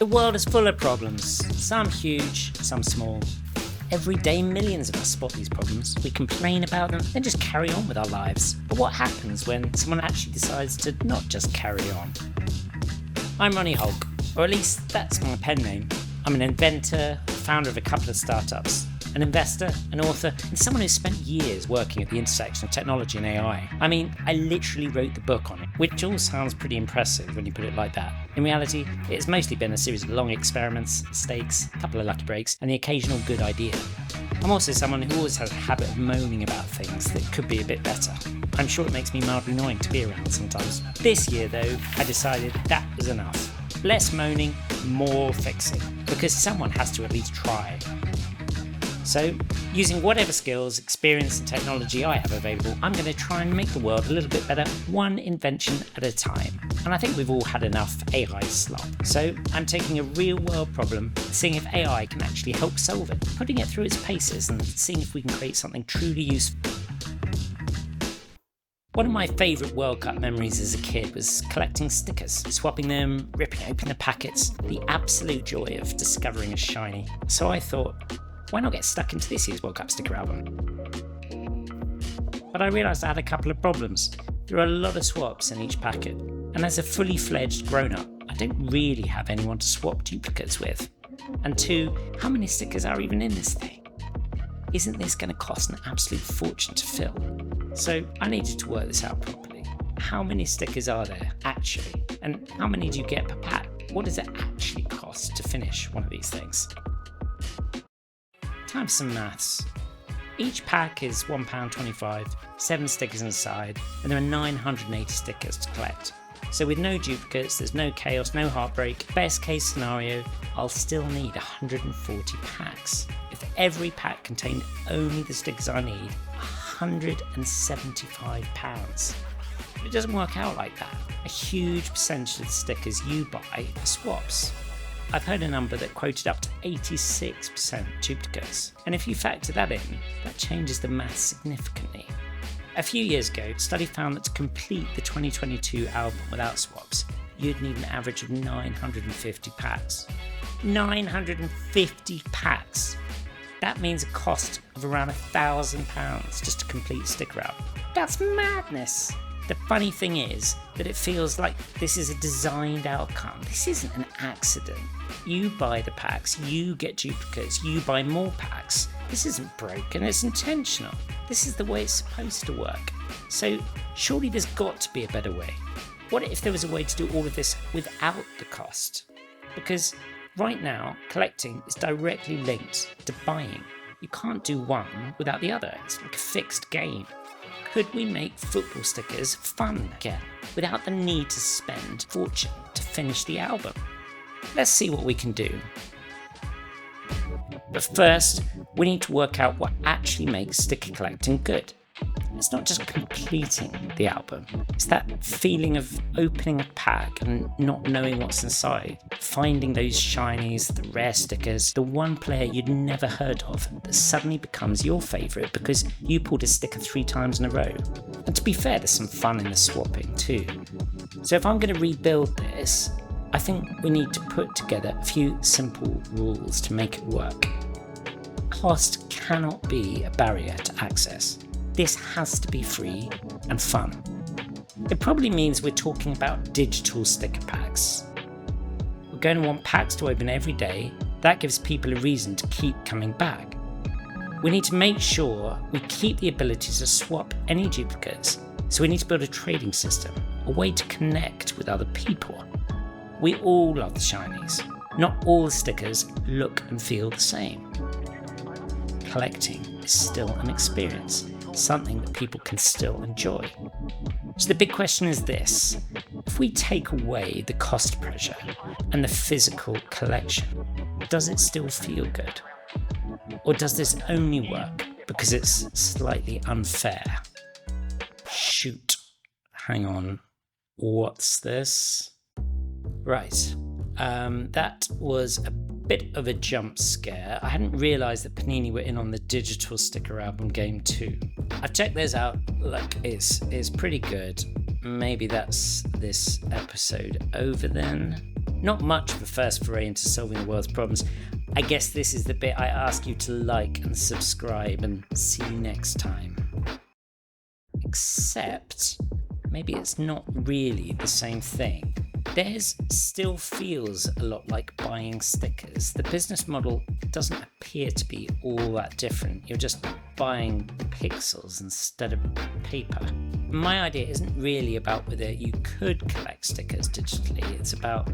The world is full of problems, some huge, some small. Every day millions of us spot these problems, we complain about them, then just carry on with our lives. But what happens when someone actually decides to not just carry on? I'm Ronnie Hulk, or at least that's my pen name. I'm an inventor, founder of a couple of startups, an investor, an author, and someone who's spent years working at the intersection of technology and AI. I mean, I literally wrote the book on it, which all sounds pretty impressive when you put it like that. In reality, it's mostly been a series of long experiments, mistakes, a couple of lucky breaks, and the occasional good idea. I'm also someone who always has a habit of moaning about things that could be a bit better. I'm sure it makes me mildly annoying to be around sometimes. This year, though, I decided that was enough. Less moaning, more fixing, because someone has to at least try. So, using whatever skills, experience and technology I have available, I'm going to try and make the world a little bit better, one invention at a time. And I think we've all had enough AI slop. So, I'm taking a real world problem, seeing if AI can actually help solve it, putting it through its paces and seeing if we can create something truly useful. One of my favourite World Cup memories as a kid was collecting stickers, swapping them, ripping open the packets, the absolute joy of discovering a shiny. So I thought, why not get stuck into this year's World Cup sticker album? But I realised I had a couple of problems. There are a lot of swaps in each packet, and as a fully fledged grown-up, I don't really have anyone to swap duplicates with. And two, how many stickers are even in this thing? Isn't this going to cost an absolute fortune to fill? So I needed to work this out properly. How many stickers are there actually? And how many do you get per pack? What does it actually cost to finish one of these things? Time for some maths. Each pack is £1.25, 7 stickers inside, and there are 980 stickers to collect. So with no duplicates, there's no chaos, no heartbreak. Best case scenario, I'll still need 140 packs. If every pack contained only the stickers I need, £175. But it doesn't work out like that. A huge percentage of the stickers you buy are swaps. I've heard a number that quoted up to 86% duplicates. And if you factor that in, that changes the maths significantly. A few years ago, a study found that to complete the 2022 album without swaps, you'd need an average of 950 packs. 950 packs! That means a cost of around £1,000 just to complete a sticker album. That's madness! The funny thing is that it feels like this is a designed outcome. This isn't an accident. You buy the packs, you get duplicates, you buy more packs. This isn't broken, it's intentional. This is the way it's supposed to work. So surely there's got to be a better way. What if there was a way to do all of this without the cost? Because right now, collecting is directly linked to buying. You can't do one without the other. It's like a fixed game. Could we make football stickers fun again, without the need to spend a fortune to finish the album? Let's see what we can do. But first, we need to work out what actually makes sticker collecting good. It's not just completing the album, it's that feeling of opening a pack and not knowing what's inside, finding those shinies, the rare stickers, the one player you'd never heard of that suddenly becomes your favourite because you pulled a sticker 3 times in a row. And to be fair, there's some fun in the swapping too. So if I'm going to rebuild this, I think we need to put together a few simple rules to make it work. Cost cannot be a barrier to access. This has to be free and fun. It probably means we're talking about digital sticker packs. We're going to want packs to open every day. That gives people a reason to keep coming back. We need to make sure we keep the ability to swap any duplicates. So we need to build a trading system, a way to connect with other people. We all love the shinies. Not all the stickers look and feel the same. Collecting is still an experience, something that people can still enjoy. So the big question is this: if we take away the cost pressure and the physical collection, does it still feel good? Or does this only work because it's slightly unfair? Shoot, hang on, what's this? Right, that was a bit of a jump scare. I hadn't realised that Panini were in on the digital sticker album game too. I've checked those out. Look, it's pretty good. Maybe that's this episode over then. Not much of a first foray into solving the world's problems. I guess this is the bit I ask you to like and subscribe, and see you next time. Except, maybe it's not really the same thing. Theirs still feels a lot like buying stickers. The business model doesn't appear to be all that different. You're just buying pixels instead of paper. My idea isn't really about whether you could collect stickers digitally. It's about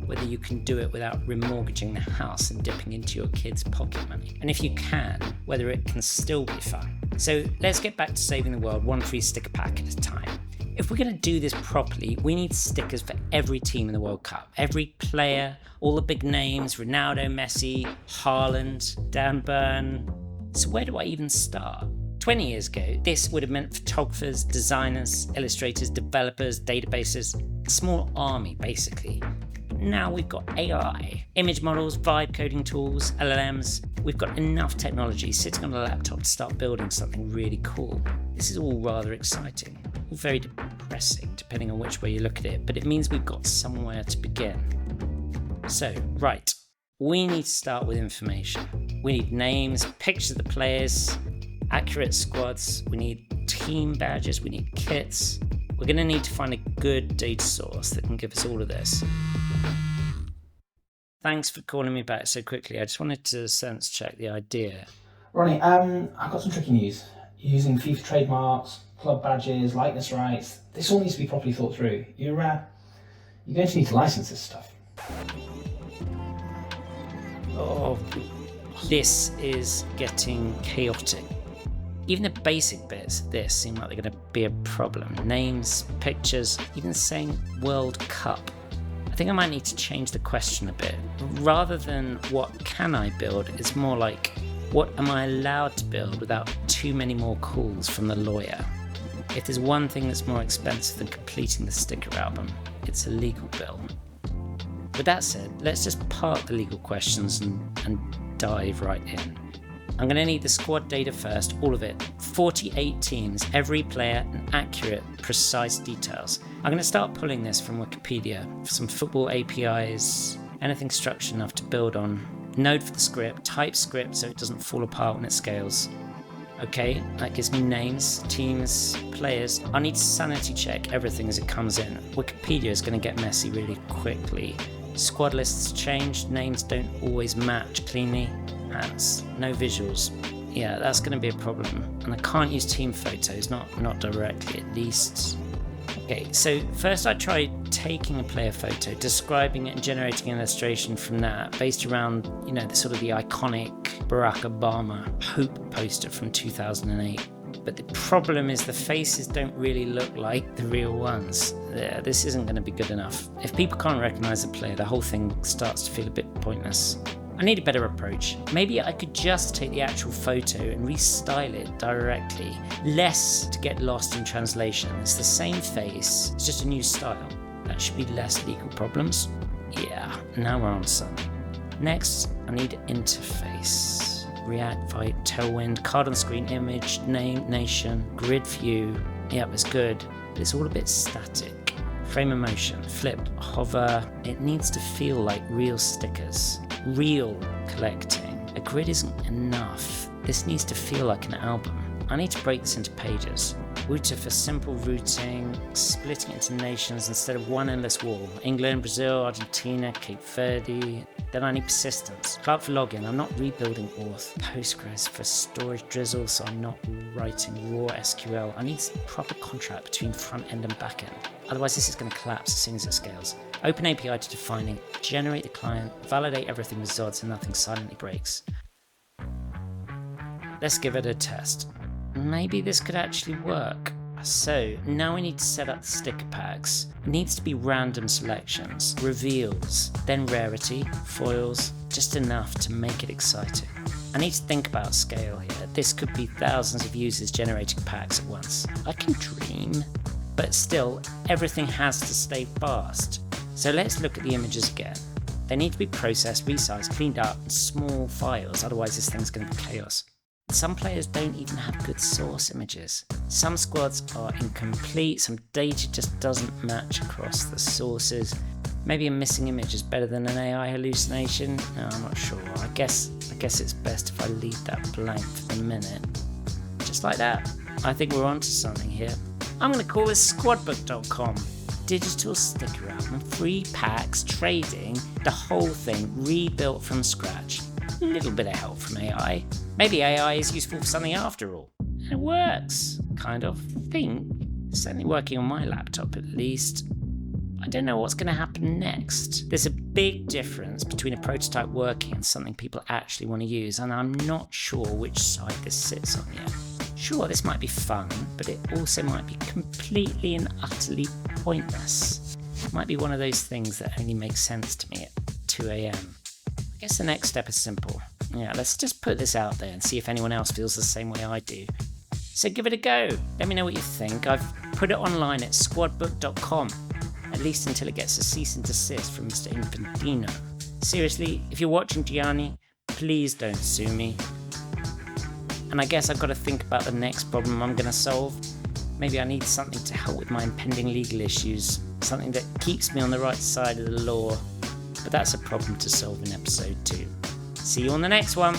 whether you can do it without remortgaging the house and dipping into your kids' pocket money. And if you can, whether it can still be fun. So let's get back to saving the world one free sticker pack at a time. If we're going to do this properly, we need stickers for every team in the World Cup. Every player, all the big names, Ronaldo, Messi, Haaland, Dan Burn. So where do I even start? 20 years ago, this would have meant photographers, designers, illustrators, developers, databases, a small army basically. Now we've got AI, image models, vibe coding tools, LLMs. We've got enough technology sitting on a laptop to start building something really cool. This is all rather exciting, all very depressing depending on which way you look at it, but it means we've got somewhere to begin. So, right, we need to start with information. We need names, pictures of the players, accurate squads, we need team badges, we need kits. We're going to need to find a good data source that can give us all of this. Thanks for calling me back so quickly. I just wanted to sense check the idea. Ronnie, I've got some tricky news. Using FIFA trademarks, club badges, likeness rights, this all needs to be properly thought through. You're going to need to license this stuff. Oh, this is getting chaotic. Even the basic bits of this seem like they're going to be a problem. Names, pictures, even saying World Cup. I think I might need to change the question a bit. Rather than what can I build, it's more like what am I allowed to build without too many more calls from the lawyer. If there's one thing that's more expensive than completing the sticker album, it's a legal bill. With that said, let's just park the legal questions and dive right in. I'm going to need the squad data first, all of it. 48 teams, every player, and accurate, precise details. I'm going to start pulling this from Wikipedia for some football APIs, anything structured enough to build on. Node for the script, TypeScript so it doesn't fall apart when it scales. Okay, that gives me names, teams, players. I need to sanity check everything as it comes in. Wikipedia is going to get messy really quickly. Squad lists change, names don't always match cleanly. Hands, no visuals. Yeah, that's going to be a problem. And I can't use team photos, not directly at least. Okay, so first I tried taking a player photo, describing it and generating an illustration from that based around, the sort of the iconic Barack Obama Hope poster from 2008. But the problem is the faces don't really look like the real ones. This isn't going to be good enough. If people can't recognize the player, the whole thing starts to feel a bit pointless. I need a better approach. Maybe I could just take the actual photo and restyle it directly. Less to get lost in translation. It's the same face, it's just a new style. That should be less legal problems. Yeah, now we're on something. Next, I need interface. React, Vibe, Tailwind, card on screen, image, name, nation, grid view. Yep, it's good, but it's all a bit static. Frame of motion, flip, hover. It needs to feel like real stickers. Real collecting. A grid isn't enough. This needs to feel like an album. I need to break this into pages. Router for simple routing, splitting it into nations instead of one endless wall. England, Brazil, Argentina, Cape Verde. Then I need persistence. Cloud for login. I'm not rebuilding auth. Postgres for storage drizzle, so I'm not writing raw SQL. I need some proper contract between front end and back end. Otherwise this is going to collapse as soon as it scales. Open API to defining, generate the client, validate everything with ZOD so nothing silently breaks. Let's give it a test. Maybe this could actually work. So now we need to set up the sticker packs. It needs to be random selections, reveals, then rarity, foils, just enough to make it exciting. I need to think about scale here. This could be thousands of users generating packs at once. I can dream, but still, everything has to stay fast. So let's look at the images again. They need to be processed, resized, cleaned up in small files, otherwise this thing's going to be chaos. Some players don't even have good source images. Some squads are incomplete, some data just doesn't match across the sources. Maybe a missing image is better than an AI hallucination? No, I'm not sure. I guess it's best if I leave that blank for the minute. Just like that. I think we're onto something here. I'm going to call this squadbook.com. Digital sticker album, free packs, trading, the whole thing rebuilt from scratch. A little bit of help from AI. Maybe AI is useful for something after all. And it works, kind of. Think. It's certainly working on my laptop at least. I don't know what's going to happen next. There's a big difference between a prototype working and something people actually want to use, and I'm not sure which side this sits on yet. Sure, this might be fun, but it also might be completely and utterly pointless. It might be one of those things that only makes sense to me at 2 a.m. I guess the next step is simple. Yeah, let's just put this out there and see if anyone else feels the same way I do. So give it a go. Let me know what you think. I've put it online at squadbook.com, at least until it gets a cease and desist from Mr. Infantino. Seriously, if you're watching, Gianni, please don't sue me. And I guess I've got to think about the next problem I'm going to solve. Maybe I need something to help with my impending legal issues, something that keeps me on the right side of the law. But that's a problem to solve in episode 2. See you on the next one.